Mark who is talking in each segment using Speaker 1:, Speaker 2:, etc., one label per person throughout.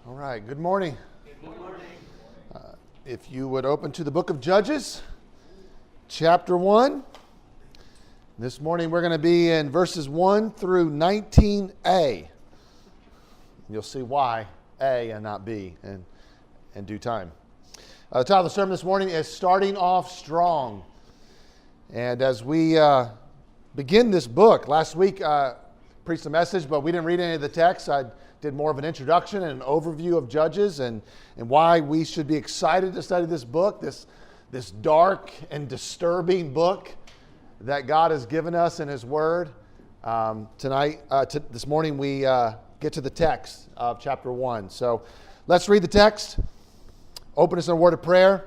Speaker 1: All right, good morning.
Speaker 2: Good morning.
Speaker 1: If you would open to the book of Judges, chapter 1. This morning we're going to be in verses 1 through 19a. You'll see why A and not B in due time. The title of the sermon this morning is Starting Off Strong. And as we begin this book, last week preached a message, but we didn't read any of the text. I did more of an introduction and an overview of Judges and why we should be excited to study this book, this dark and disturbing book that God has given us in His Word. This morning we get to the text of chapter 1. So let's read the text, open us in a word of prayer,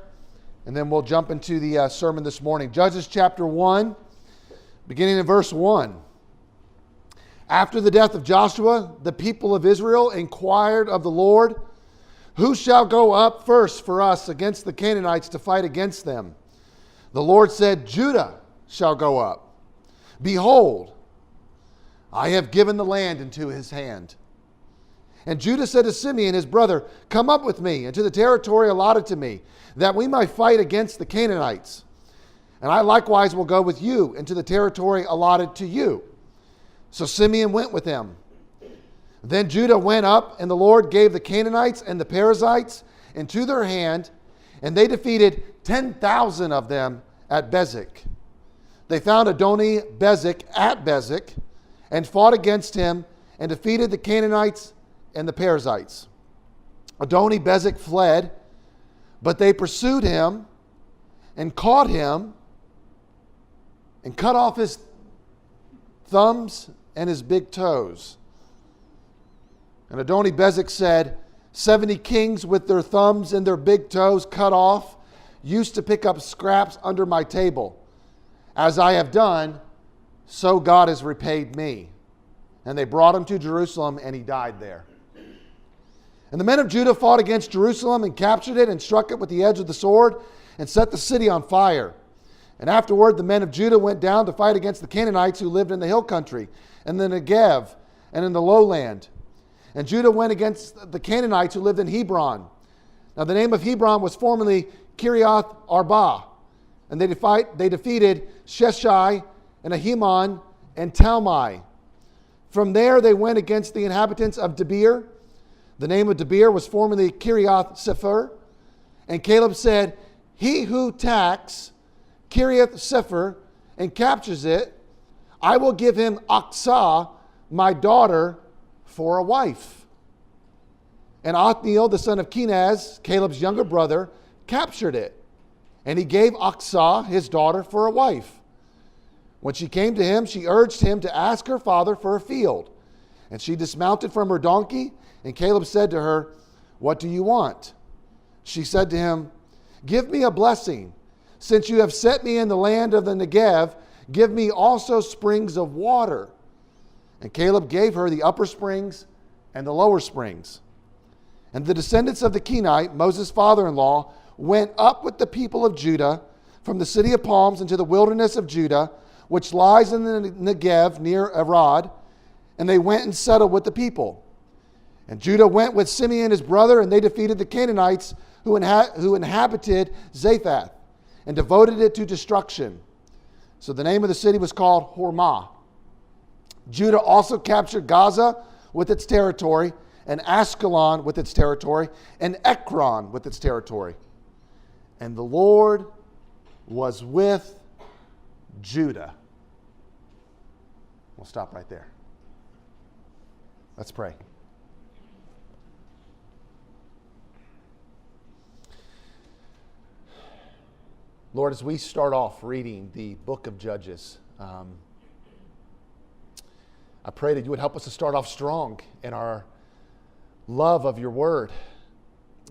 Speaker 1: and then we'll jump into the sermon this morning. Judges chapter 1, beginning in verse 1. After the death of Joshua, the people of Israel inquired of the Lord, "Who shall go up first for us against the Canaanites to fight against them?" The Lord said, "Judah shall go up. Behold, I have given the land into his hand." And Judah said to Simeon his brother, "Come up with me into the territory allotted to me, that we might fight against the Canaanites. And I likewise will go with you into the territory allotted to you." So Simeon went with him. Then Judah went up, and the Lord gave the Canaanites and the Perizzites into their hand, and they defeated 10,000 of them at Bezek. They found Adoni-Bezek at Bezek, and fought against him, and defeated the Canaanites and the Perizzites. Adoni-Bezek fled, but they pursued him, and caught him, and cut off his thumbs and his big toes. And Adoni-Bezek said, 70 kings with their thumbs and their big toes cut off used to pick up scraps under my table. As I have done, so God has repaid me." And they brought him to Jerusalem, and he died there. And the men of Judah fought against Jerusalem and captured it and struck it with the edge of the sword and set the city on fire. And afterward the men of Judah went down to fight against the Canaanites who lived in the hill country and the Negev and in the lowland. And Judah went against the Canaanites who lived in Hebron. Now the name of Hebron was formerly Kiriath Arba. And they defeated Sheshai and Ahiman and Talmai. From there they went against the inhabitants of Debir. The name of Debir was formerly Kiriath Sefer. And Caleb said, "He who attacks Kiriath Sefer and captures it, I will give him Aksah, my daughter, for a wife." And Othniel, the son of Kenaz, Caleb's younger brother, captured it. And he gave Aksah, his daughter, for a wife. When she came to him, she urged him to ask her father for a field. And she dismounted from her donkey, and Caleb said to her, "What do you want?" She said to him, "Give me a blessing. Since you have set me in the land of the Negev, give me also springs of water." And Caleb gave her the upper springs and the lower springs. And the descendants of the Kenite, Moses' father-in-law, went up with the people of Judah from the city of palms into the wilderness of Judah, which lies in the Negev near Arad, and they went and settled with the people. And Judah went with Simeon his brother, and they defeated the Canaanites who inhabited Zaphath, and devoted it to destruction. So the name of the city was called Hormah. Judah also captured Gaza with its territory, and Ashkelon with its territory, and Ekron with its territory. And the Lord was with Judah. We'll stop right there. Let's pray. Lord, as we start off reading the book of Judges, I pray that you would help us to start off strong in our love of your word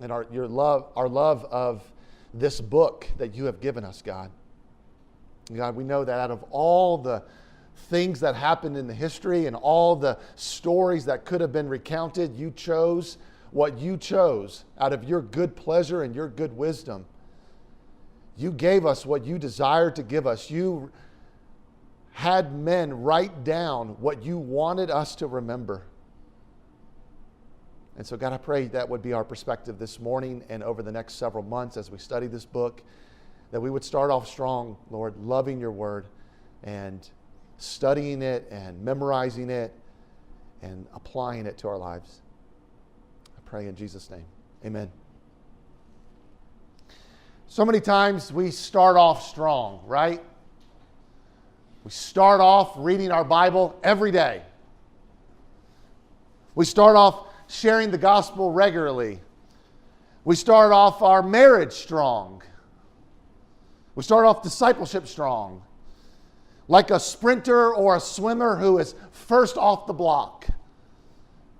Speaker 1: and our love of this book that you have given us, God. God, we know that out of all the things that happened in the history and all the stories that could have been recounted, you chose what you chose out of your good pleasure and your good wisdom. You gave us what you desired to give us. You had men write down what you wanted us to remember. And so, God, I pray that would be our perspective this morning and over the next several months as we study this book, that we would start off strong, Lord, loving your word and studying it and memorizing it and applying it to our lives. I pray in Jesus' name. Amen. So many times we start off strong, right? We start off reading our Bible every day. We start off sharing the gospel regularly. We start off our marriage strong. We start off discipleship strong. Like a sprinter or a swimmer who is first off the block.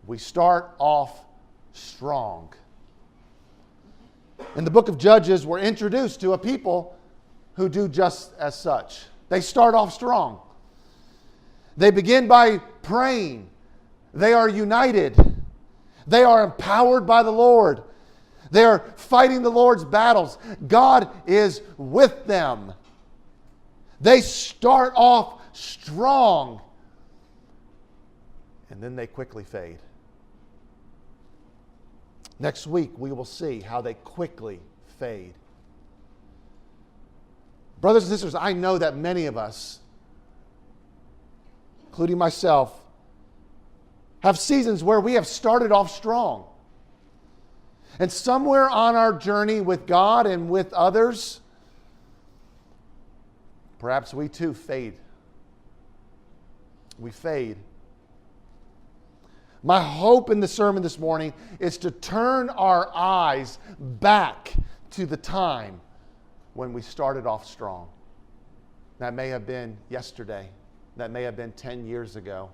Speaker 1: We start off strong. In the book of Judges, we're introduced to a people who do just as such. They start off strong. They begin by praying. They are united. They are empowered by the Lord. They are fighting the Lord's battles. God is with them. They start off strong. And then they quickly fade. Next week, we will see how they quickly fade. Brothers and sisters, I know that many of us, including myself, have seasons where we have started off strong. And somewhere on our journey with God and with others, perhaps we too fade. We fade. My hope in the sermon this morning is to turn our eyes back to the time when we started off strong. That may have been yesterday. That may have been 10 years ago.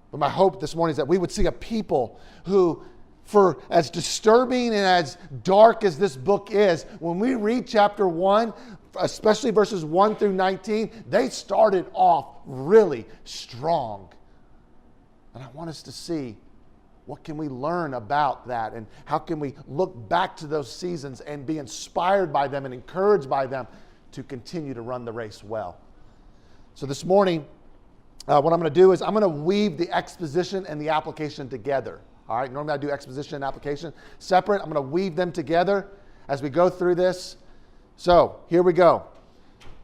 Speaker 1: But my hope this morning is that we would see a people who, for as disturbing and as dark as this book is, when we read chapter 1, especially verses 1 through 19, they started off really strong. And I want us to see what can we learn about that and how can we look back to those seasons and be inspired by them and encouraged by them to continue to run the race well. So this morning, what I'm going to do is I'm going to weave the exposition and the application together. All right, normally I do exposition and application separate. I'm going to weave them together as we go through this. So here we go.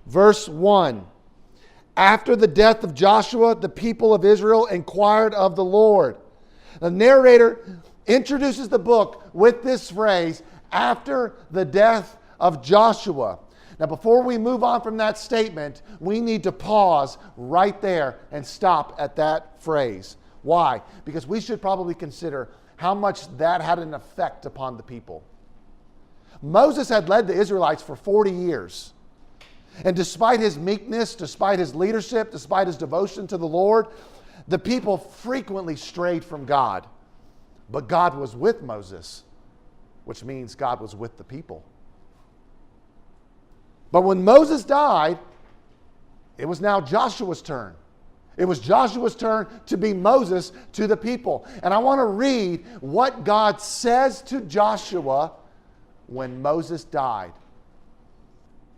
Speaker 1: Verse 1. After the death of Joshua, the people of Israel inquired of the Lord. The narrator introduces the book with this phrase, after the death of Joshua. Now, before we move on from that statement, we need to pause right there and stop at that phrase. Why? Because we should probably consider how much that had an effect upon the people. Moses had led the Israelites for 40 years. And despite his meekness, despite his leadership, despite his devotion to the Lord, the people frequently strayed from God. But God was with Moses, which means God was with the people. But when Moses died, it was now Joshua's turn. It was Joshua's turn to be Moses to the people. And I want to read what God says to Joshua when Moses died.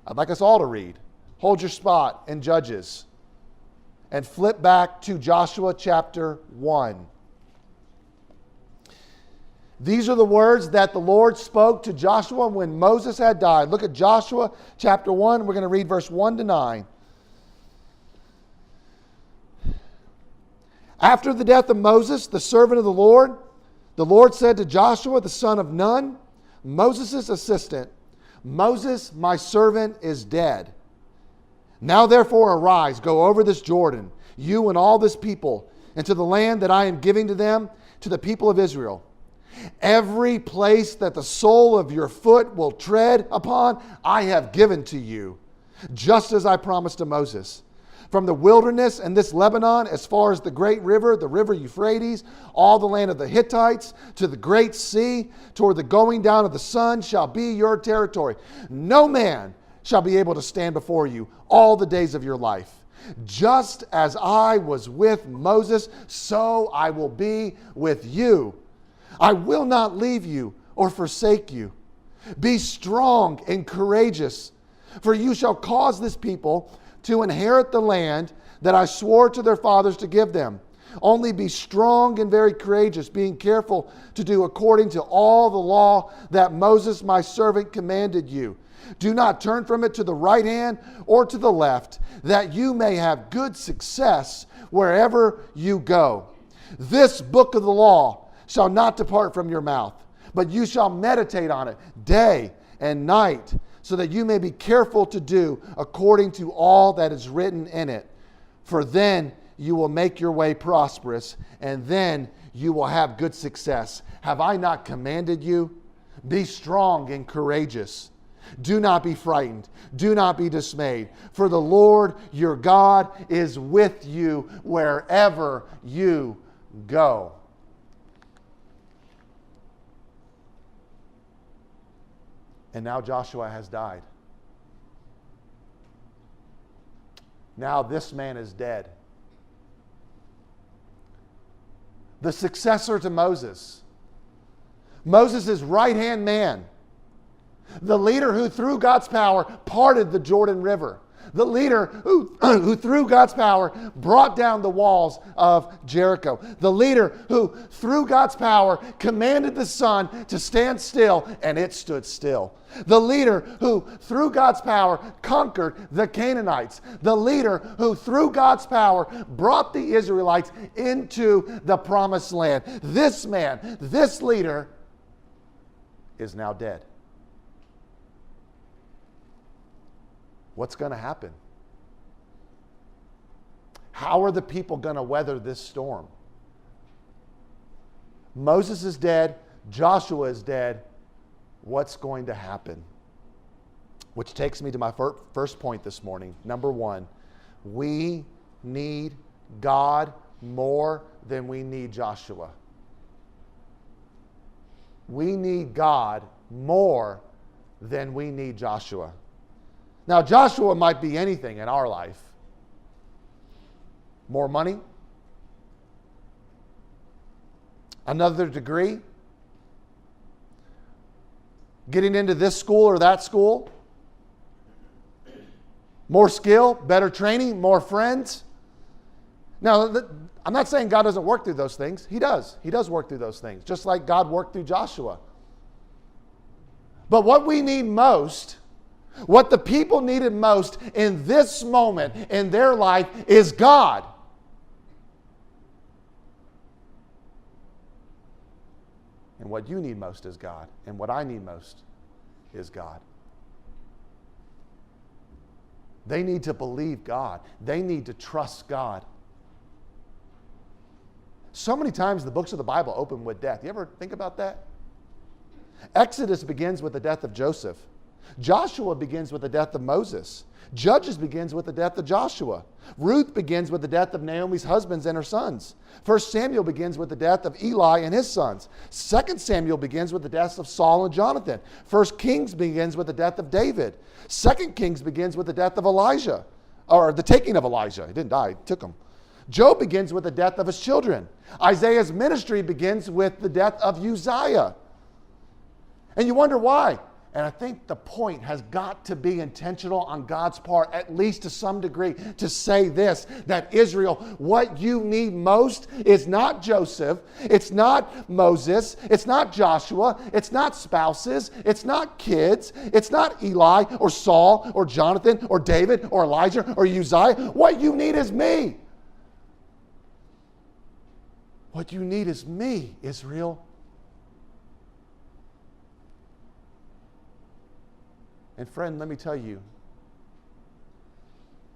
Speaker 1: I'd like us all to read. Hold your spot in Judges and flip back to Joshua chapter 1. These are the words that the Lord spoke to Joshua when Moses had died. Look at Joshua chapter 1. We're going to read verse 1 to 9. After the death of Moses, the servant of the Lord said to Joshua, the son of Nun, Moses' assistant, Moses, my servant, is dead. Now therefore arise, go over this Jordan, you and all this people, into the land that I am giving to them, to the people of Israel. Every place that the sole of your foot will tread upon, I have given to you, just as I promised to Moses. From the wilderness and this Lebanon, as far as the great river, the river Euphrates, all the land of the Hittites, to the great sea, toward the going down of the sun, shall be your territory. No man shall be able to stand before you all the days of your life. Just as I was with Moses, so I will be with you. I will not leave you or forsake you. Be strong and courageous, for you shall cause this people to inherit the land that I swore to their fathers to give them. Only be strong and very courageous, being careful to do according to all the law that Moses my servant commanded you. Do not turn from it to the right hand or to the left, that you may have good success wherever you go. This book of the law shall not depart from your mouth, but you shall meditate on it day and night, so that you may be careful to do according to all that is written in it. For then you will make your way prosperous, and then you will have good success. Have I not commanded you? Be strong and courageous. Do not be frightened. Do not be dismayed. For the Lord your God is with you wherever you go. And now Joshua has died. Now this man is dead. The successor to Moses. Moses' right-hand man. The leader who, through God's power, parted the Jordan River. The leader who through God's power, brought down the walls of Jericho. The leader who, through God's power, commanded the sun to stand still, and it stood still. The leader who, through God's power, conquered the Canaanites. The leader who, through God's power, brought the Israelites into the promised land. This man, this leader, is now dead. What's going to happen? How are the people going to weather this storm? Moses is dead. Joshua is dead. What's going to happen? Which takes me to my first point this morning. Number one, we need God more than we need Joshua. We need God more than we need Joshua. Now, Joshua might be anything in our life. More money, another degree, getting into this school or that school, more skill, better training, more friends. Now, I'm not saying God doesn't work through those things. He does. He does work through those things, just like God worked through Joshua. But what we need most, what the people needed most in this moment in their life is God. And what you need most is God. And what I need most is God. They need to believe God. They need to trust God. So many times the books of the Bible open with death. You ever think about that? Exodus begins with the death of Joseph. Joshua begins with the death of Moses. Judges begins with the death of Joshua. Ruth begins with the death of Naomi's husbands and her sons. 1 Samuel begins with the death of Eli and his sons. 2 Samuel begins with the deaths of Saul and Jonathan. 1 Kings begins with the death of David. 2 Kings begins with the death of Elijah, or the taking of Elijah. He didn't die, he took him. Job begins with the death of his children. Isaiah's ministry begins with the death of Uzziah. And you wonder why. And I think the point has got to be intentional on God's part, at least to some degree, to say this, that Israel, what you need most is not Joseph, it's not Moses, it's not Joshua, it's not spouses, it's not kids, it's not Eli or Saul or Jonathan or David or Elijah or Uzziah. What you need is me. What you need is me, Israel. And friend, let me tell you,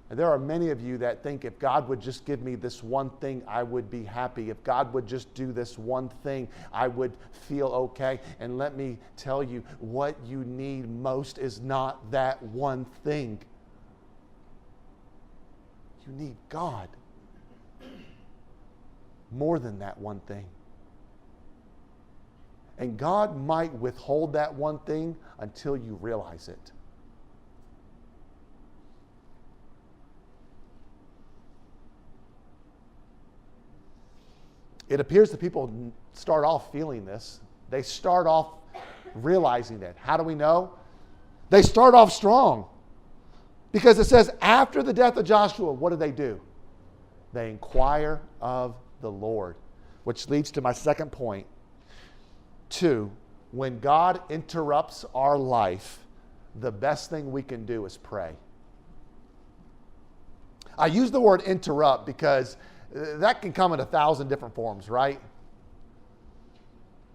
Speaker 1: there are many of you that think if God would just give me this one thing, I would be happy. If God would just do this one thing, I would feel okay. And let me tell you, what you need most is not that one thing. You need God more than that one thing. And God might withhold that one thing until you realize it. It appears that people start off feeling this. They start off realizing that. How do we know? They start off strong. Because it says, after the death of Joshua, what do? They inquire of the Lord. Which leads to my second point. 2, when God interrupts our life, the best thing we can do is pray. I use the word interrupt because that can come in 1,000 different forms, right?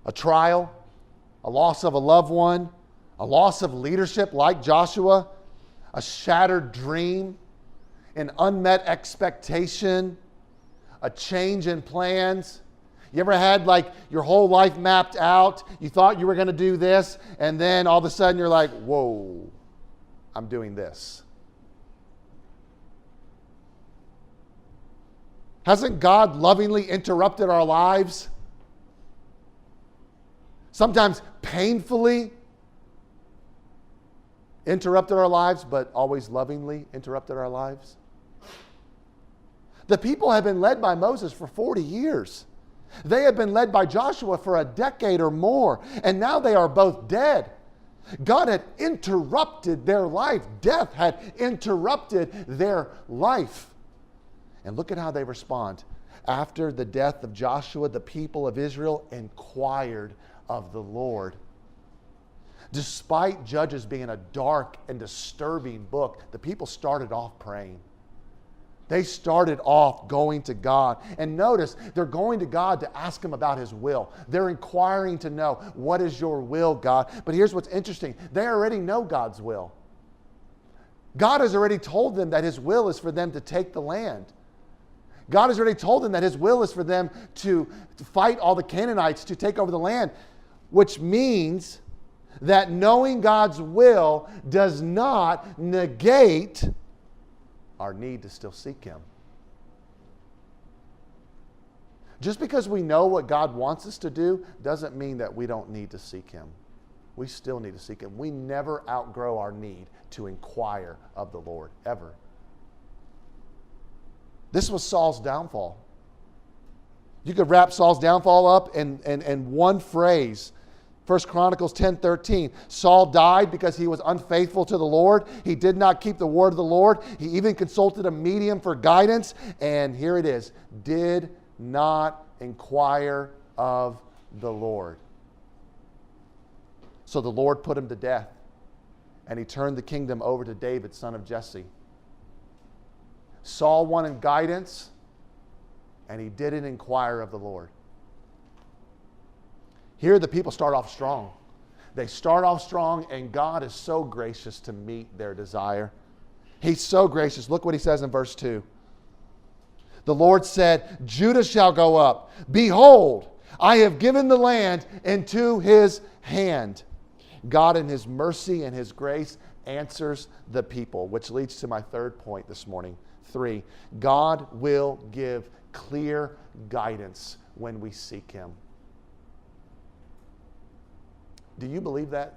Speaker 1: A trial, a loss of a loved one, a loss of leadership like Joshua, a shattered dream, an unmet expectation, a change in plans. You ever had like your whole life mapped out? You thought you were going to do this, and then all of a sudden you're like, whoa, I'm doing this. Hasn't God lovingly interrupted our lives? Sometimes painfully interrupted our lives, but always lovingly interrupted our lives. The people have been led by Moses for 40 years. They have been led by Joshua for a decade or more, and now they are both dead. God had interrupted their life. Death had interrupted their life. And look at how they respond. After the death of Joshua, the people of Israel inquired of the Lord. Despite Judges being a dark and disturbing book, the people started off praying. They started off going to God. And notice, they're going to God to ask Him about His will. They're inquiring to know, what is your will, God? But here's what's interesting. They already know God's will. God has already told them that His will is for them to take the land. God has already told them that His will is for them to fight all the Canaanites, to take over the land, which means that knowing God's will does not negate our need to still seek Him. Just because we know what God wants us to do doesn't mean that we don't need to seek Him. We still need to seek Him. We never outgrow our need to inquire of the Lord, ever. This was Saul's downfall. You could wrap Saul's downfall up in one phrase. 1 Chronicles 10:13. Saul died because he was unfaithful to the Lord. He did not keep the word of the Lord. He even consulted a medium for guidance. And here it is. Did not inquire of the Lord. So the Lord put him to death. And He turned the kingdom over to David, son of Jesse. Saul wanted guidance, and he didn't inquire of the Lord. Here the people start off strong. They start off strong, and God is so gracious to meet their desire. He's so gracious. Look what He says in verse 2. The Lord said, Judah shall go up. Behold, I have given the land into his hand. God in His mercy and His grace answers the people, which leads to my third point this morning. 3, God will give clear guidance when we seek Him. Do you believe that?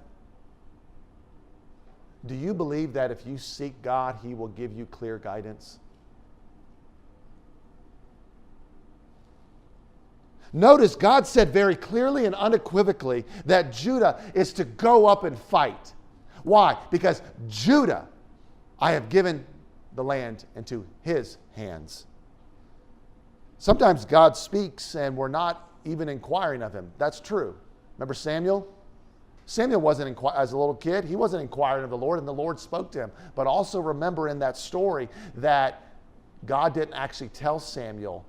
Speaker 1: Do you believe that if you seek God, He will give you clear guidance? Notice God said very clearly and unequivocally that Judah is to go up and fight. Why? Because Judah, I have given the land into His hands. Sometimes God speaks and we're not even inquiring of Him. That's true. Remember Samuel? Samuel wasn't, as a little kid, he wasn't inquiring of the Lord, and the Lord spoke to him. But also remember in that story that God didn't actually tell Samuel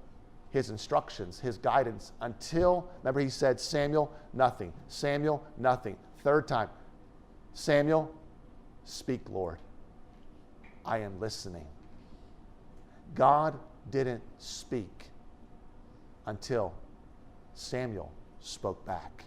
Speaker 1: His instructions, His guidance, until, remember He said, Samuel, nothing. Samuel, nothing. Third time, Samuel, speak, Lord. I am listening. God didn't speak until Samuel spoke back.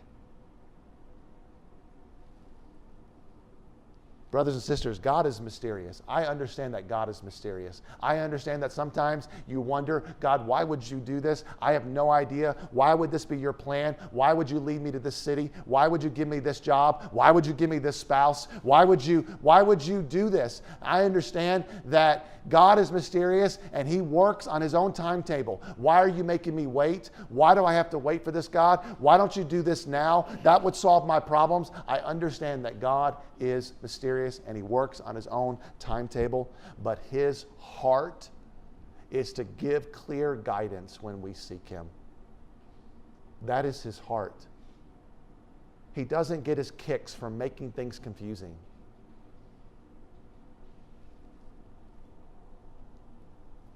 Speaker 1: Brothers and sisters, God is mysterious. I understand that God is mysterious. I understand that sometimes you wonder, God, why would you do this? I have no idea. Why would this be your plan? Why would you lead me to this city? Why would you give me this job? Why would you give me this spouse? Why would you do this? I understand that God is mysterious and He works on His own timetable. Why are you making me wait? Why do I have to wait for this, God? Why don't you do this now? That would solve my problems. I understand that God is mysterious and He works on His own timetable, but His heart is to give clear guidance when we seek Him. That is His heart. He doesn't get his kicks from making things confusing.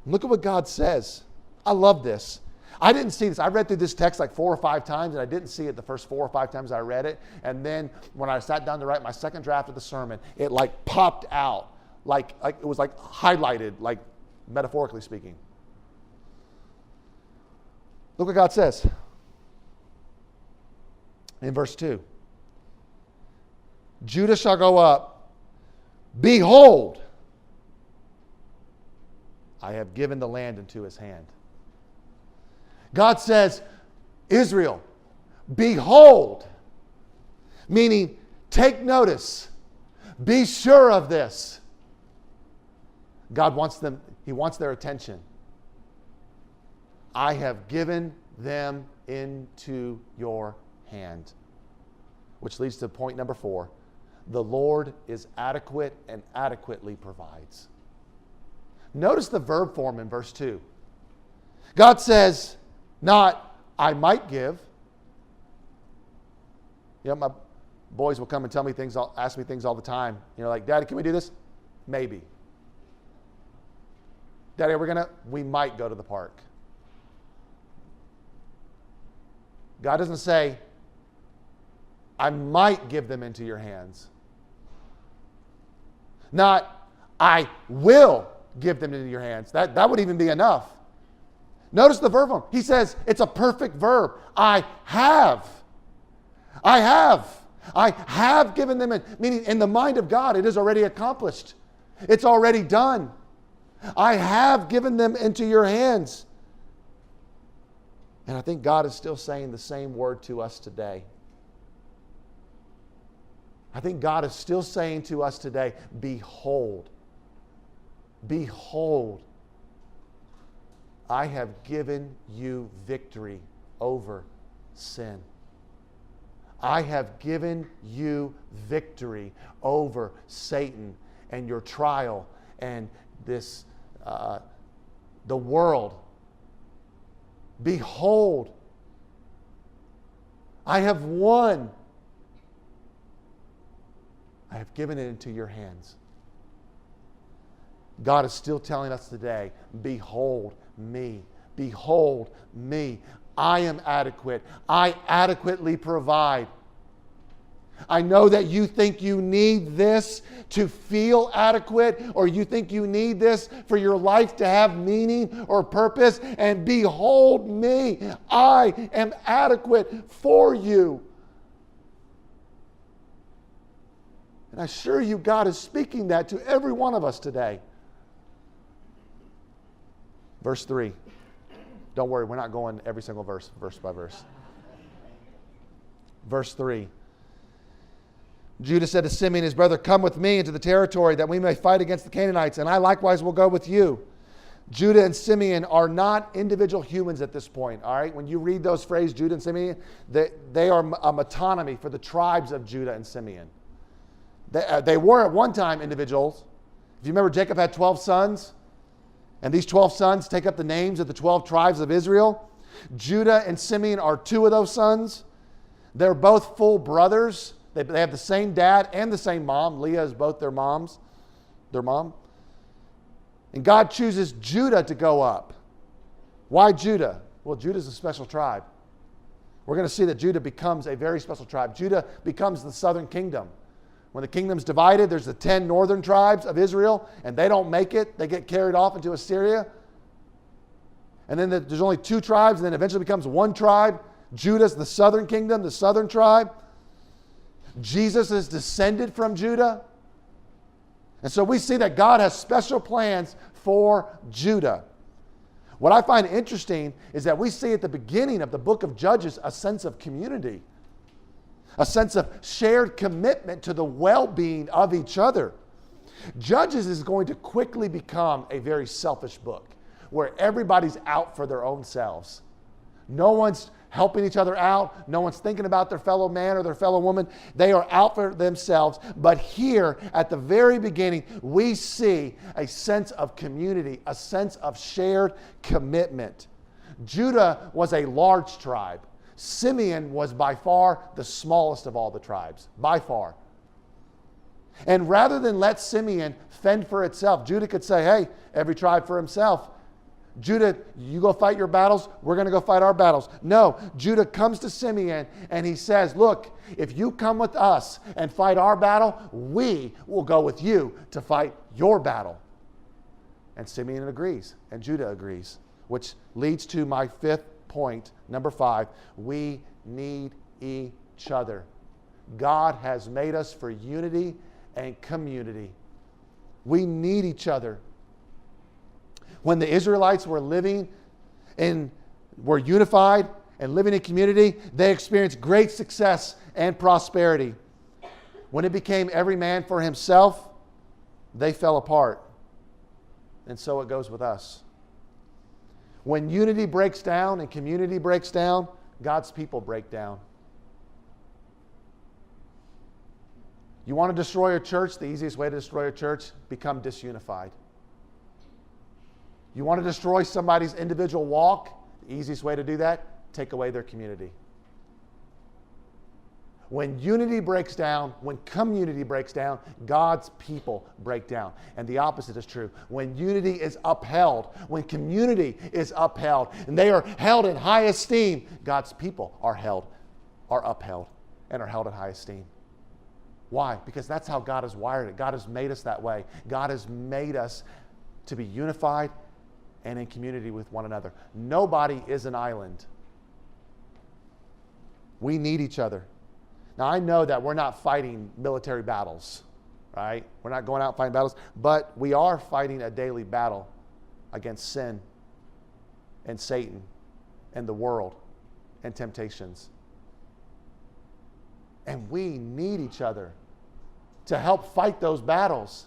Speaker 1: Look at what God says. I love this. I didn't see this. I read through this text like 4 or 5 times, and I didn't see it the first 4 or 5 times I read it. And then when I sat down to write my second draft of the sermon, it like popped out, like it was like highlighted, like metaphorically speaking. Look what God says in verse 2. Judah shall go up. Behold, I have given the land into his hand. God says, Israel, behold, meaning take notice, be sure of this. God wants them, He wants their attention. I have given them into your hand. Which leads to point number 4. The Lord is adequate and adequately provides. Notice the verb form in verse 2. God says, not, I might give. You know, my boys will come and tell me things, ask me things all the time. You know, like, Daddy, can we do this? Maybe. Daddy, we might go to the park. God doesn't say, I might give them into your hands. Not, I will give them into your hands. That would even be enough. Notice the verb form. He says it's a perfect verb. I have. I have given them in. Meaning in the mind of God, it is already accomplished. It's already done. I have given them into your hands. And I think God is still saying the same word to us today. I think God is still saying to us today, behold, behold, I have given you victory over sin. I have given you victory over Satan and your trial and this, the world. Behold, I have won. I have given it into your hands. God is still telling us today, behold me. Behold me. I am adequate. I adequately provide. I know that you think you need this to feel adequate, or you think you need this for your life to have meaning or purpose. And behold me. I am adequate for you. And I assure you, God is speaking that to every one of us today. Verse 3. Don't worry, we're not going every single verse by verse. Verse 3. Judah said to Simeon his brother, come with me into the territory that we may fight against the Canaanites, and I likewise will go with you. Judah and Simeon are not individual humans at this point. All right, when you read those phrases, Judah and Simeon, they are a metonymy for the tribes of Judah and Simeon. They were at one time individuals. If you remember, Jacob had 12 sons, and these 12 sons take up the names of the 12 tribes of Israel. Judah and Simeon are 2 of those sons. They're both full brothers. They have the same dad and the same mom. Leah is both their mom. And God chooses Judah to go up. Why Judah? Well, Judah's a special tribe. We're going to see that Judah becomes a very special tribe. Judah becomes the southern kingdom. When the kingdom's divided, there's the 10 northern tribes of Israel, and they don't make it. They get carried off into Assyria. And then there's only 2 tribes, and then eventually becomes 1 tribe. Judah's the southern kingdom, the southern tribe. Jesus is descended from Judah. And so we see that God has special plans for Judah. What I find interesting is that we see at the beginning of the book of Judges a sense of community, a sense of shared commitment to the well-being of each other. Judges is going to quickly become a very selfish book where everybody's out for their own selves. No one's helping each other out. No one's thinking about their fellow man or their fellow woman. They are out for themselves. But here at the very beginning, we see a sense of community, a sense of shared commitment. Judah was a large tribe. Simeon was by far the smallest of all the tribes, by far. And rather than let Simeon fend for itself, Judah could say, hey, every tribe for himself. Judah, you go fight your battles, we're going to go fight our battles. No, Judah comes to Simeon and he says, look, if you come with us and fight our battle, we will go with you to fight your battle. And Simeon agrees, and Judah agrees, which leads to my fifth point, number 5. We need each other. God has made us for unity and community. We need each other. When the Israelites were were unified and living in community, they experienced great success and prosperity. When it became every man for himself, they fell apart. And so it goes with us. When unity breaks down and community breaks down, God's people break down. You want to destroy a church? The easiest way to destroy a church, become disunified. You want to destroy somebody's individual walk? The easiest way to do that, take away their community. When unity breaks down, when community breaks down, God's people break down. And the opposite is true. When unity is upheld, when community is upheld, and they are held in high esteem, God's people are upheld, and are held in high esteem. Why? Because that's how God has wired it. God has made us that way. God has made us to be unified and in community with one another. Nobody is an island. We need each other. Now, I know that we're not fighting military battles, right? We're not going out fighting battles, but we are fighting a daily battle against sin and Satan and the world and temptations. And we need each other to help fight those battles.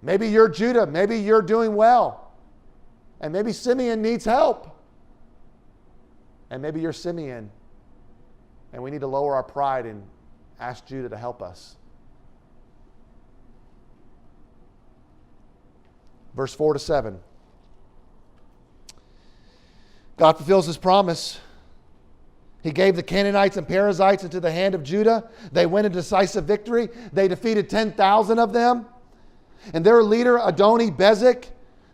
Speaker 1: Maybe you're Judah. Maybe you're doing well. And maybe Simeon needs help. And maybe you're Simeon. And we need to lower our pride and ask Judah to help us. Verse 4-7. God fulfills his promise. He gave the Canaanites and Perizzites into the hand of Judah. They win a decisive victory. They defeated 10,000 of them. And their leader, Adoni-Bezek,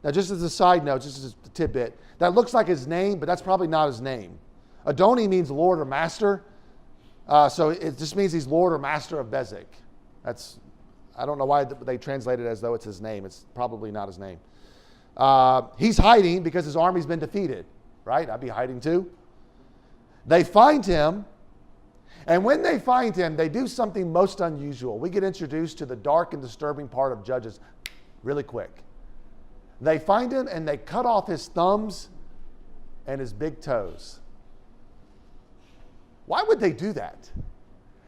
Speaker 1: now just as a side note, just as a tidbit, that looks like his name, but that's probably not his name. Adoni means Lord or Master. So it just means he's Lord or Master of Bezek. I don't know why they translate it as though it's his name. It's probably not his name. He's hiding because his army's been defeated, right? I'd be hiding too. They find him, and when they find him, they do something most unusual. We get introduced to the dark and disturbing part of Judges really quick. They find him, and they cut off his thumbs and his big toes. Why would they do that?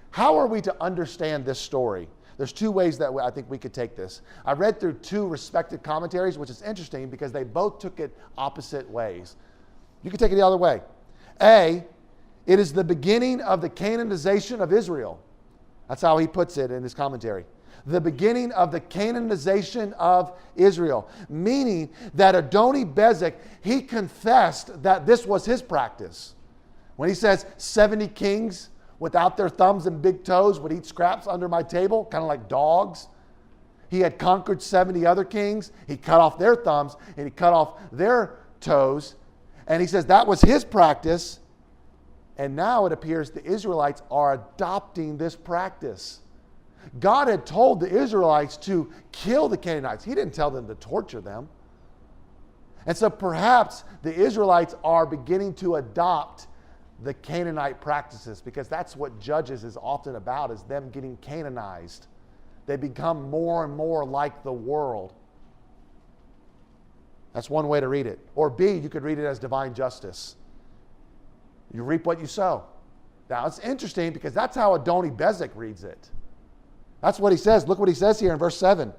Speaker 1: How are we to understand this story? There's 2 ways that I think we could take this. I read through 2 respected commentaries, which is interesting because they both took it opposite ways. You could take it the other way. A, it is the beginning of the Canaanization of Israel. That's how he puts it in his commentary. The beginning of the Canaanization of Israel. Meaning that Adoni-Bezek, he confessed that this was his practice. When he says 70 kings without their thumbs and big toes would eat scraps under my table, kind of like dogs. He had conquered 70 other kings. He cut off their thumbs and he cut off their toes. And he says that was his practice. And now it appears the Israelites are adopting this practice. God had told the Israelites to kill the Canaanites. He didn't tell them to torture them. And so perhaps the Israelites are beginning to adopt the Canaanite practices, because that's what Judges is often about, is them getting Canaanized. They become more and more like the world. That's one way to read it. Or B, you could read it as divine justice. You reap what you sow. Now, it's interesting because that's how Adoni-Bezek reads it. That's what he says. Look what he says here in verse 7.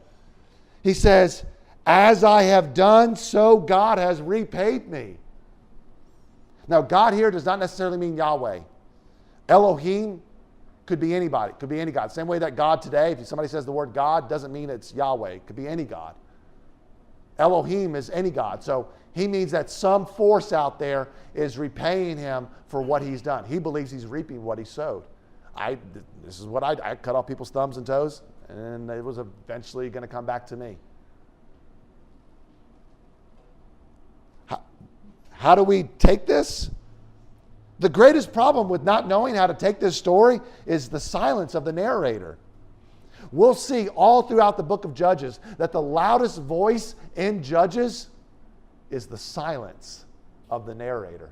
Speaker 1: He says, as I have done, so God has repaid me. Now, God here does not necessarily mean Yahweh. Elohim could be anybody. Could be any God. Same way that God today, if somebody says the word God, doesn't mean it's Yahweh. It could be any God. Elohim is any God. So he means that some force out there is repaying him for what he's done. He believes he's reaping what he sowed. This is what I cut off people's thumbs and toes, and it was eventually going to come back to me. How do we take this? The greatest problem with not knowing how to take this story is the silence of the narrator. We'll see all throughout the book of Judges that the loudest voice in Judges is the silence of the narrator.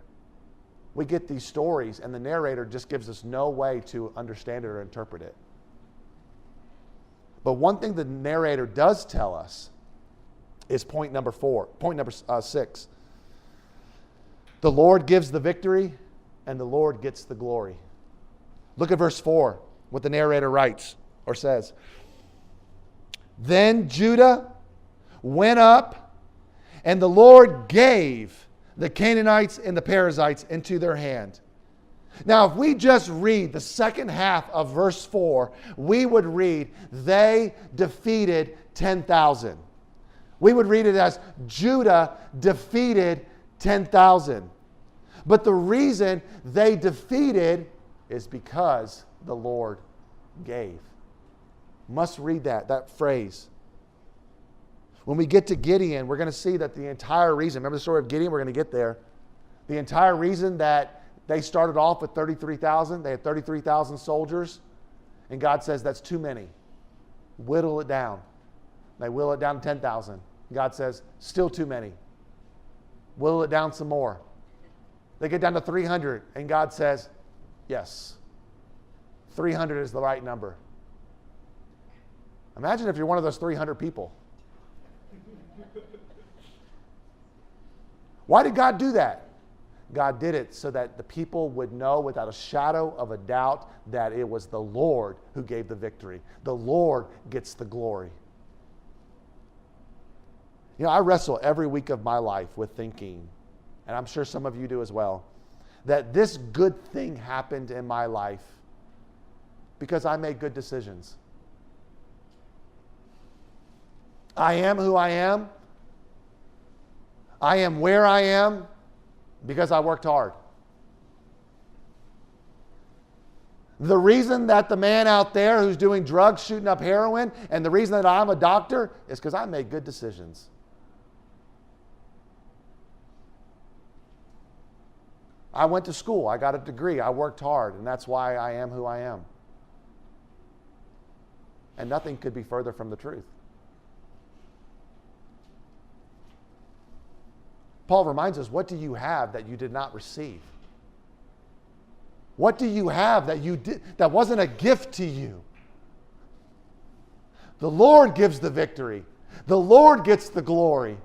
Speaker 1: We get these stories and the narrator just gives us no way to understand it or interpret it. But one thing the narrator does tell us is point number 6. The Lord gives the victory and the Lord gets the glory. Look at verse 4, what the narrator writes or says. Then Judah went up, and the Lord gave the Canaanites and the Perizzites into their hand. Now, if we just read the second half of verse 4, we would read, they defeated 10,000. We would read it as Judah defeated 10,000. But the reason they defeated is because the Lord gave. Must read that phrase. When we get to Gideon, we're going to see that the entire reason, remember the story of Gideon? We're going to get there. The entire reason that they started off with 33,000, they had 33,000 soldiers, and God says that's too many. Whittle it down. They whittle it down to 10,000. God says, still too many. Whittle it down some more. They get down to 300, and God says, yes, 300 is the right number. Imagine if you're one of those 300 people. Why did God do that? God did it so that the people would know without a shadow of a doubt that it was the Lord who gave the victory. The Lord gets the glory. You know, I wrestle every week of my life with thinking, and I'm sure some of you do as well, that this good thing happened in my life because I made good decisions. I am who I am. I am where I am because I worked hard. The reason that the man out there who's doing drugs, shooting up heroin, and the reason that I'm a doctor is because I made good decisions. I went to school. I got a degree. I worked hard, and that's why I am who I am. And nothing could be further from the truth. Paul reminds us, what do you have that you did not receive? What do you have that wasn't a gift to you? The Lord gives the victory. The Lord gets the glory.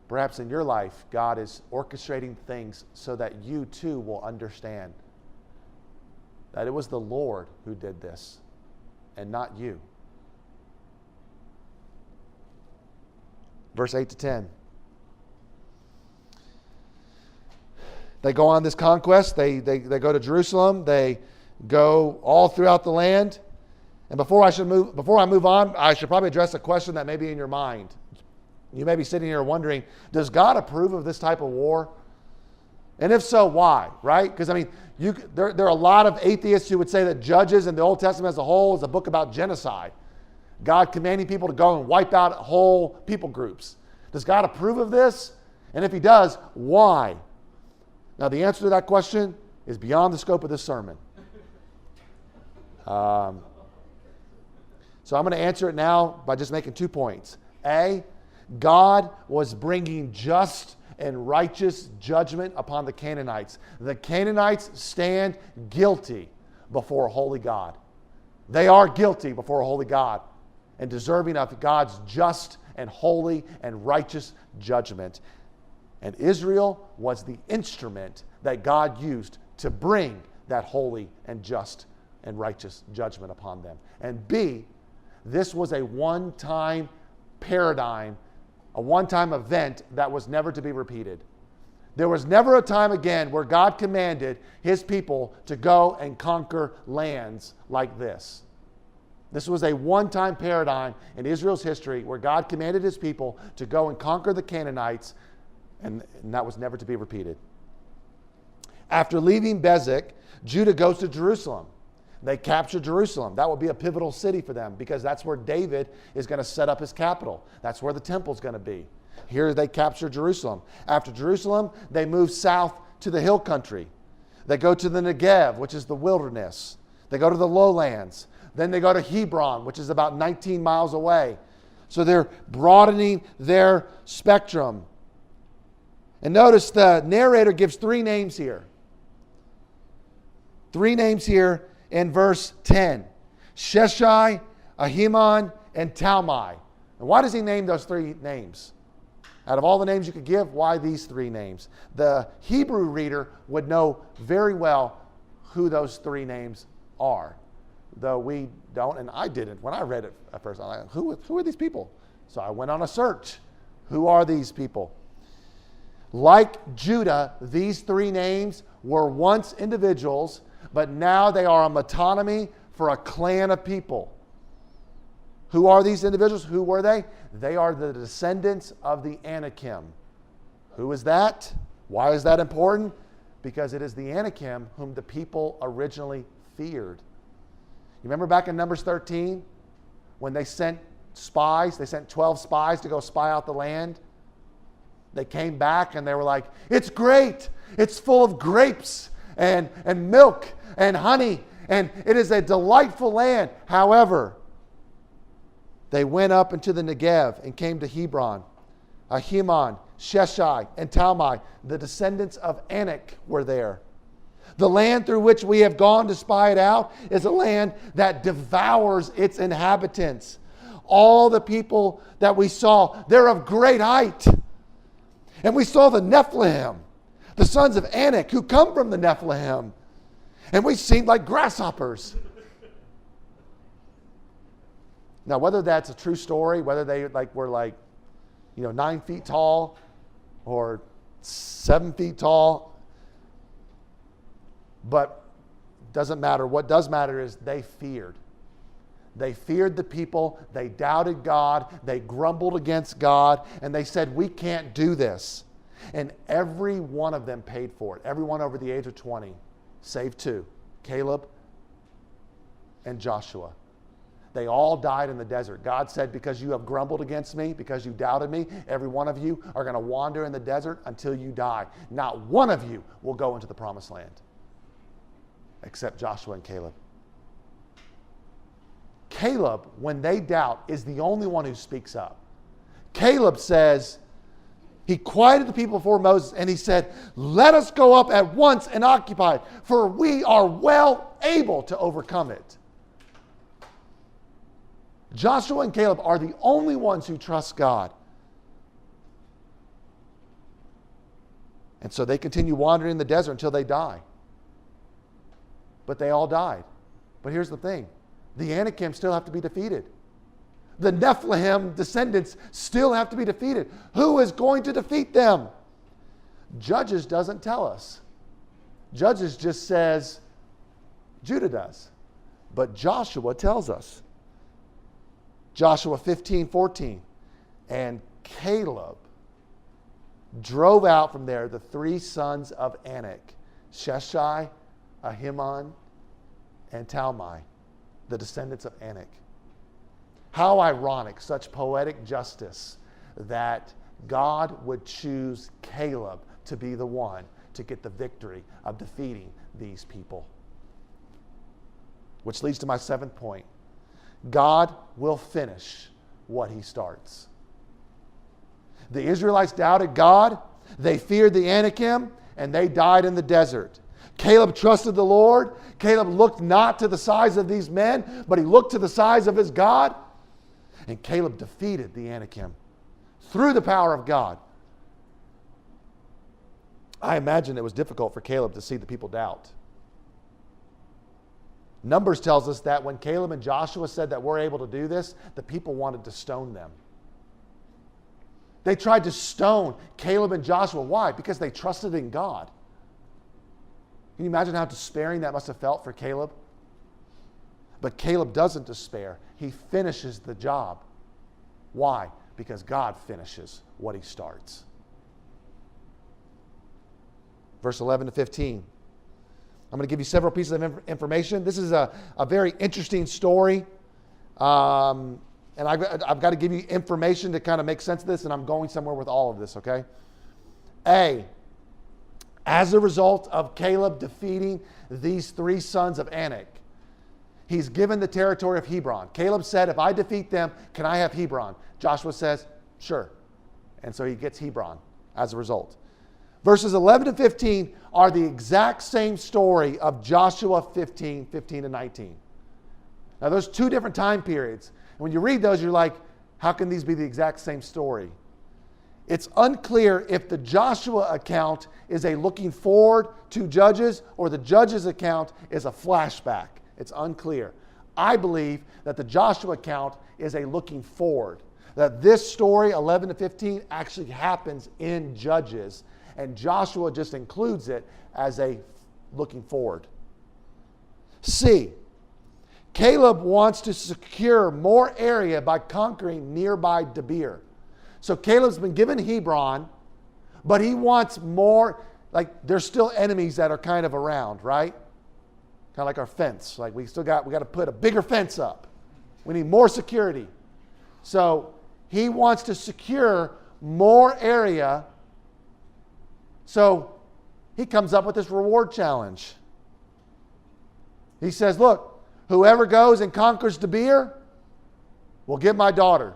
Speaker 1: Perhaps in your life, God is orchestrating things so that you too will understand that it was the Lord who did this and not you. Verse 8 to 10. They go on this conquest. They go to Jerusalem. They go all throughout the land. And before I move on, I should probably address a question that may be in your mind. You may be sitting here wondering, does God approve of this type of war? And if so, why? Right? Because, I mean, there are a lot of atheists who would say that Judges and the Old Testament as a whole is a book about genocide. God commanding people to go and wipe out whole people groups. Does God approve of this? And if he does, why? Now, the answer to that question is beyond the scope of this sermon. So I'm going to answer it now by just making 2 points. A, God was bringing just and righteous judgment upon the Canaanites. The Canaanites stand guilty before a holy God. They are guilty before a holy God and deserving of God's just and holy and righteous judgment. And Israel was the instrument that God used to bring that holy and just and righteous judgment upon them. And B, this was a one-time paradigm a one-time event that was never to be repeated. There was never a time again where God commanded his people to go and conquer lands like this. This was a one-time paradigm in Israel's history where God commanded his people to go and conquer the Canaanites, and that was never to be repeated. After leaving Bezek, Judah goes to Jerusalem. They capture Jerusalem. That will be a pivotal city for them because that's where David is going to set up his capital. That's where the temple's going to be. Here they capture Jerusalem. After Jerusalem, they move south to the hill country. They go to the Negev, which is the wilderness. They go to the lowlands. Then they go to Hebron, which is about 19 miles away. So they're broadening their spectrum. And notice the narrator gives three names here. Three names here in verse 10. Sheshai, Ahiman, and Talmai. And why does he name those three names? Out of all the names you could give, why these three names? The Hebrew reader would know very well who those three names are, though we don't, and I didn't. When I read it at first, I was like, who are these people? So I went on a search. Who are these people? Like Judah, these three names were once individuals, but now they are a metonymy for a clan of people. Who are these individuals? Who were they? They are the descendants of the Anakim. Who is that? Why is that important? Because it is the Anakim whom the people originally feared. You remember back in Numbers 13 when they sent spies, they sent 12 spies to go spy out the land? They came back and they were like, it's great. It's full of grapes and milk and honey, and it is a delightful land. However, they went up into the Negev and came to Hebron. Ahiman, Sheshai, and Talmai, the descendants of Anak, were there. The land through which we have gone to spy it out is a land that devours its inhabitants. All the people that we saw, they're of great height. And we saw the Nephilim, the sons of Anak, who come from the Nephilim. And we seemed like grasshoppers. Now, whether that's a true story, whether they were 9 feet tall or 7 feet tall, but doesn't matter. What does matter is they feared. They feared the people. They doubted God. They grumbled against God. And they said, we can't do this. And every one of them paid for it. Everyone over the age of 20, save two, Caleb and Joshua. They all died in the desert. God said, because you have grumbled against me, because you doubted me, every one of you are going to wander in the desert until you die. Not one of you will go into the promised land, except Joshua and Caleb. Caleb, when they doubt, is the only one who speaks up. Caleb says, he quieted the people before Moses, and he said, let us go up at once and occupy it, for we are well able to overcome it. Joshua and Caleb are the only ones who trust God. And so they continue wandering in the desert until they die. But they all died. But here's the thing. The Anakim still have to be defeated. The Nephilim descendants still have to be defeated. Who is going to defeat them? Judges doesn't tell us. Judges just says Judah does. But Joshua tells us. Joshua 15:14. And Caleb drove out from there the three sons of Anak, Sheshai, Ahiman, and Talmai, the descendants of Anak. How ironic, such poetic justice, that God would choose Caleb to be the one to get the victory of defeating these people. Which leads to my seventh point. God will finish what he starts. The Israelites doubted God, they feared the Anakim, and they died in the desert. Caleb trusted the Lord. Caleb looked not to the size of these men, but he looked to the size of his God. And Caleb defeated the Anakim through the power of God. I imagine it was difficult for Caleb to see the people doubt. Numbers tells us that when Caleb and Joshua said that we're able to do this, the people wanted to stone them. They tried to stone Caleb and Joshua. Why? Because they trusted in God. Can you imagine how despairing that must have felt for Caleb? But Caleb doesn't despair. He finishes the job. Why? Because God finishes what he starts. Verse 11 to 15. I'm going to give you several pieces of information. This is a very interesting story. And I've got to give you information to kind of make sense of this, and I'm going somewhere with all of this, okay? A, as a result of Caleb defeating these three sons of Anak, he's given the territory of Hebron. Caleb said, if I defeat them, can I have Hebron? Joshua says, sure. And so he gets Hebron as a result. Verses 11 to 15 are the exact same story of Joshua 15 to 19. Now, those two different time periods. When you read those, you're like, how can these be the exact same story? It's unclear if the Joshua account is a looking forward to Judges or the Judges account is a flashback. It's unclear. I believe that the Joshua account is a looking forward. That this story, 11 to 15, actually happens in Judges. And Joshua just includes it as a looking forward. C, Caleb wants to secure more area by conquering nearby Debir. So Caleb's been given Hebron, but he wants more. Like, there's still enemies that are kind of around, right? Kind of like our fence. Like, we got to put a bigger fence up. We need more security. So he wants to secure more area. So he comes up with this reward challenge. He says, look, whoever goes and conquers Debir will get my daughter.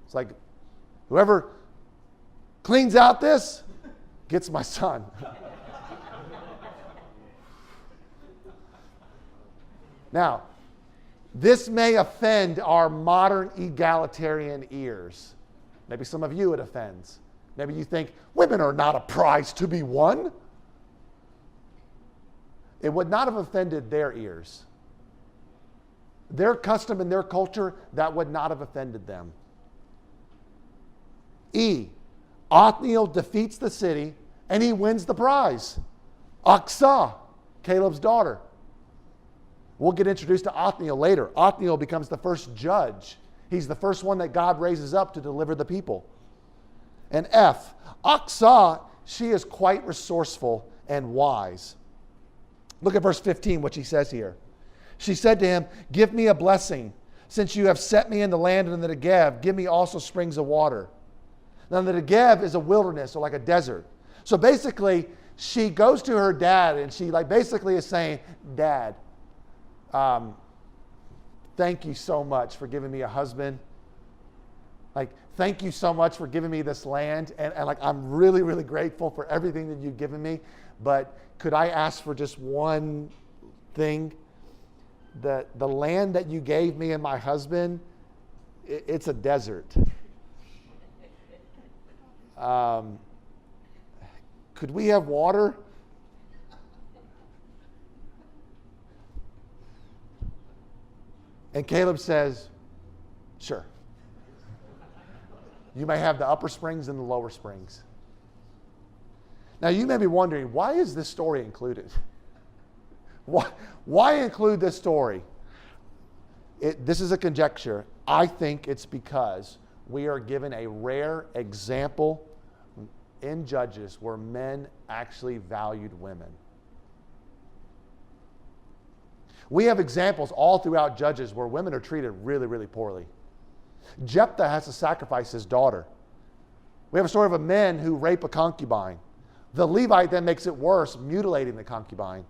Speaker 1: It's like, whoever cleans out this gets my son. Now, this may offend our modern egalitarian ears. Maybe some of you it offends. Maybe you think, women are not a prize to be won. It would not have offended their ears. Their custom and their culture, that would not have offended them. E, Othniel defeats the city and he wins the prize. Aksah, Caleb's daughter. We'll get introduced to Othniel later. Othniel becomes the first judge. He's the first one that God raises up to deliver the people. And F, Aksah, she is quite resourceful and wise. Look at verse 15, what she says here. She said to him, give me a blessing. Since you have set me in the land in the Negev, give me also springs of water. Now the Negev is a wilderness, or like a desert. So basically, she goes to her dad and she basically is saying, Dad, thank you so much for giving me a husband. Thank you so much for giving me this land. And I'm really, really grateful for everything that you've given me. But could I ask for just one thing? The land that you gave me and my husband, it's a desert. Could we have water? And Caleb says, sure. You may have the upper springs and the lower springs. Now you may be wondering, why is this story included? Why include this story? This is a conjecture. I think it's because we are given a rare example in Judges where men actually valued women. We have examples all throughout Judges where women are treated really, really poorly. Jephthah has to sacrifice his daughter. We have a story of a man who rape a concubine. The Levite then makes it worse, mutilating the concubine.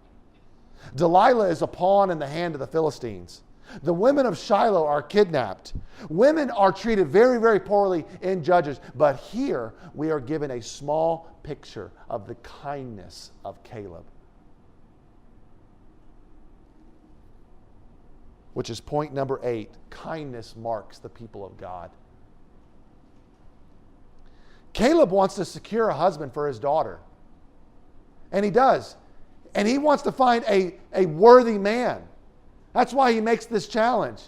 Speaker 1: Delilah is a pawn in the hand of the Philistines. The women of Shiloh are kidnapped. Women are treated very, very poorly in Judges. But here we are given a small picture of the kindness of Caleb. Which is point number 8. Kindness marks the people of God. Caleb wants to secure a husband for his daughter. And he does. And he wants to find a worthy man. That's why he makes this challenge.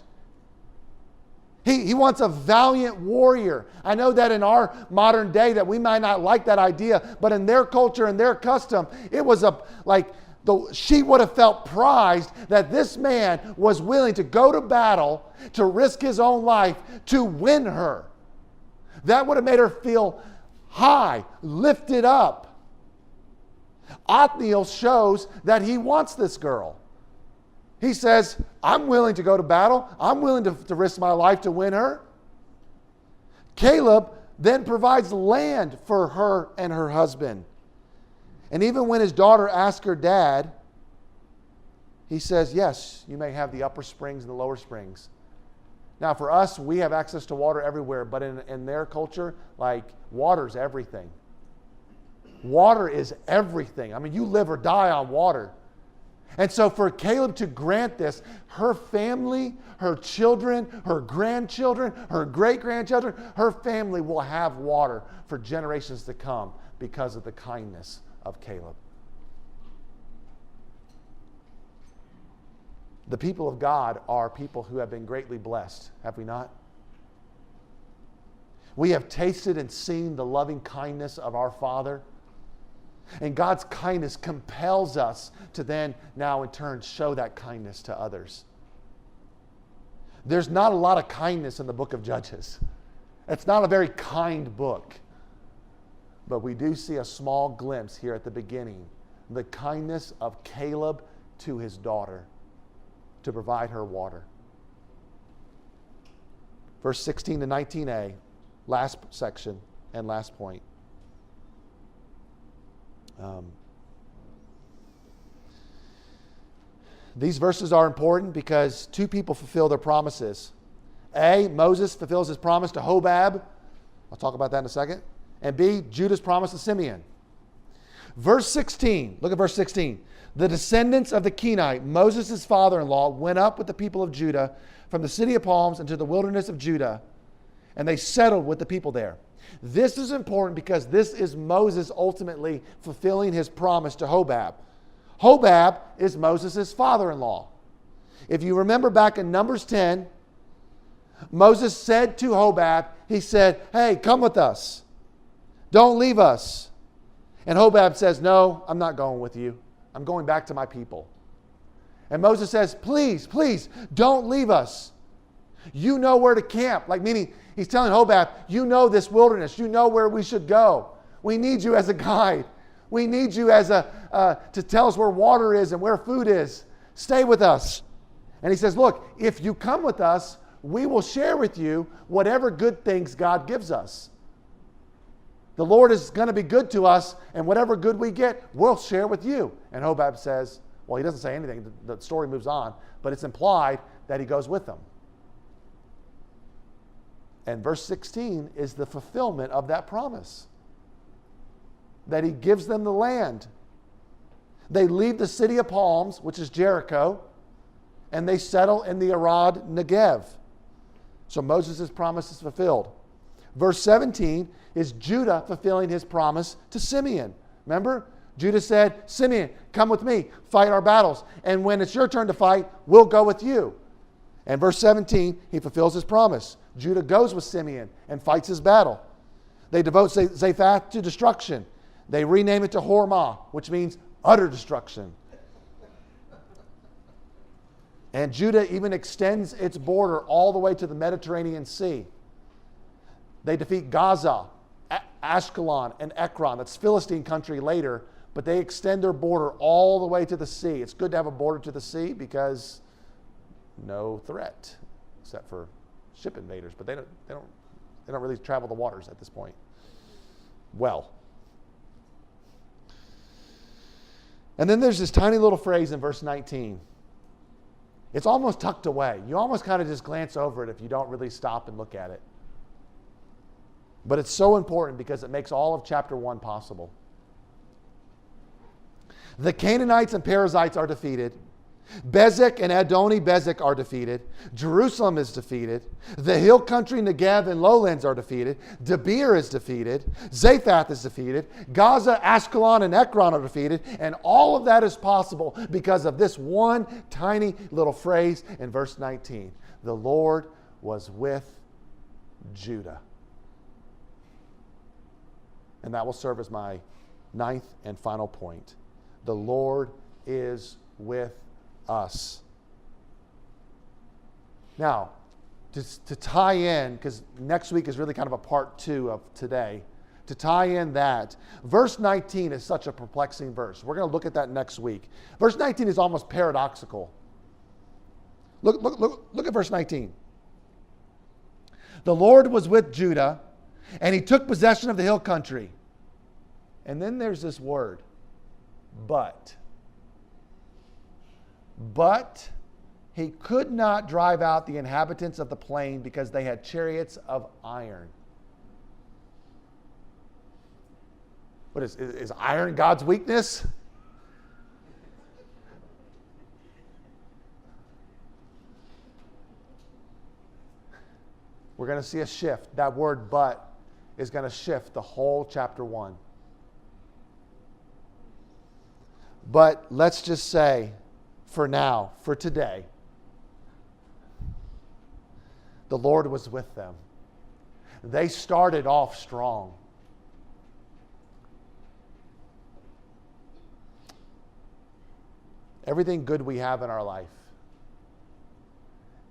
Speaker 1: He wants a valiant warrior. I know that in our modern day that we might not like that idea, but in their culture and their custom, it was she would have felt prized that this man was willing to go to battle, to risk his own life, to win her. That would have made her feel high, lifted up. Othniel shows that he wants this girl. He says, I'm willing to go to battle. I'm willing to risk my life to win her. Caleb then provides land for her and her husband. And even when his daughter asks her dad, he says, yes, you may have the upper springs and the lower springs. Now for us, we have access to water everywhere, but in their culture, water's everything. Water is everything. I mean, you live or die on water. And so for Caleb to grant this, her family, her children, her grandchildren, her great-grandchildren, her family will have water for generations to come because of the kindness of Caleb. The people of God are people who have been greatly blessed, have we not? We have tasted and seen the loving kindness of our Father. And God's kindness compels us to then, now in turn, show that kindness to others. There's not a lot of kindness in the book of Judges. It's not a very kind book. But we do see a small glimpse here at the beginning. The kindness of Caleb to his daughter to provide her water. Verse 16 to 19a, last section and last point. These verses are important because two people fulfill their promises. A, Moses fulfills his promise to Hobab. I'll talk about that in a second. And B, Judah's promise to Simeon. Verse 16, look at verse 16. The descendants of the Kenite, Moses' father-in-law, went up with the people of Judah from the city of palms into the wilderness of Judah, and they settled with the people there. This is important because this is Moses ultimately fulfilling his promise to Hobab. Hobab is Moses' father-in-law. If you remember back in Numbers 10, Moses said to Hobab, he said, hey, come with us. Don't leave us. And Hobab says, no, I'm not going with you. I'm going back to my people. And Moses says, please, please, don't leave us. You know where to camp. Meaning, he's telling Hobab, you know this wilderness. You know where we should go. We need you as a guide. We need you as to tell us where water is and where food is. Stay with us. And he says, look, if you come with us, we will share with you whatever good things God gives us. The Lord is going to be good to us, and whatever good we get, we'll share with you. And Hobab says, well, he doesn't say anything. The story moves on, but it's implied that he goes with them. And verse 16 is the fulfillment of that promise, that he gives them the land. They leave the city of palms, which is Jericho, and they settle in the Arad Negev. So Moses' promise is fulfilled. Verse 17 is Judah fulfilling his promise to Simeon. Remember? Judah said, Simeon, come with me, fight our battles. And when it's your turn to fight, we'll go with you. And verse 17, he fulfills his promise. Judah goes with Simeon and fights his battle. They devote Zaphath to destruction. They rename it to Hormah, which means utter destruction. And Judah even extends its border all the way to the Mediterranean Sea. They defeat Gaza, Ashkelon, and Ekron. That's Philistine country later, but they extend their border all the way to the sea. It's good to have a border to the sea because no threat, except for ship invaders. But they don't really travel the waters at this point. Well. And then there's this tiny little phrase in verse 19. It's almost tucked away. You almost kind of just glance over it if you don't really stop and look at it. But it's so important because it makes all of chapter 1 possible. The Canaanites and Perizzites are defeated. Bezek and Adoni Bezek are defeated. Jerusalem is defeated. The hill country, Negev, and lowlands are defeated. Debir is defeated. Zaphath is defeated. Gaza, Ashkelon, and Ekron are defeated. And all of that is possible because of this one tiny little phrase in verse 19. The Lord was with Judah. And that will serve as my ninth and final point. The Lord is with us. Now, to tie in, because next week is really kind of a part 2 of today, to tie in that, verse 19 is such a perplexing verse. We're going to look at that next week. Verse 19 is almost paradoxical. Look at verse 19. The Lord was with Judah, and he took possession of the hill country. And then there's this word, but. But he could not drive out the inhabitants of the plain because they had chariots of iron. What is iron God's weakness? We're going to see a shift. That word but is going to shift the whole chapter 1. But let's just say, for now, for today, the Lord was with them. They started off strong. Everything good we have in our life,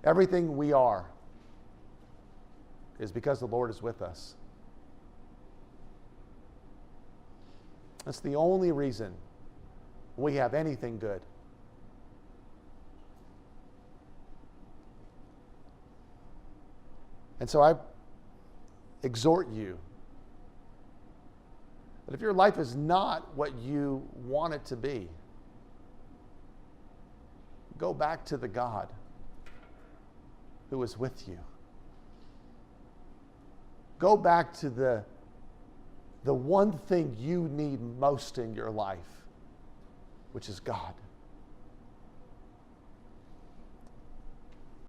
Speaker 1: everything we are, is because the Lord is with us. That's the only reason we have anything good. And so I exhort you that if your life is not what you want it to be, go back to the God who is with you. Go back to the one thing you need most in your life, which is God.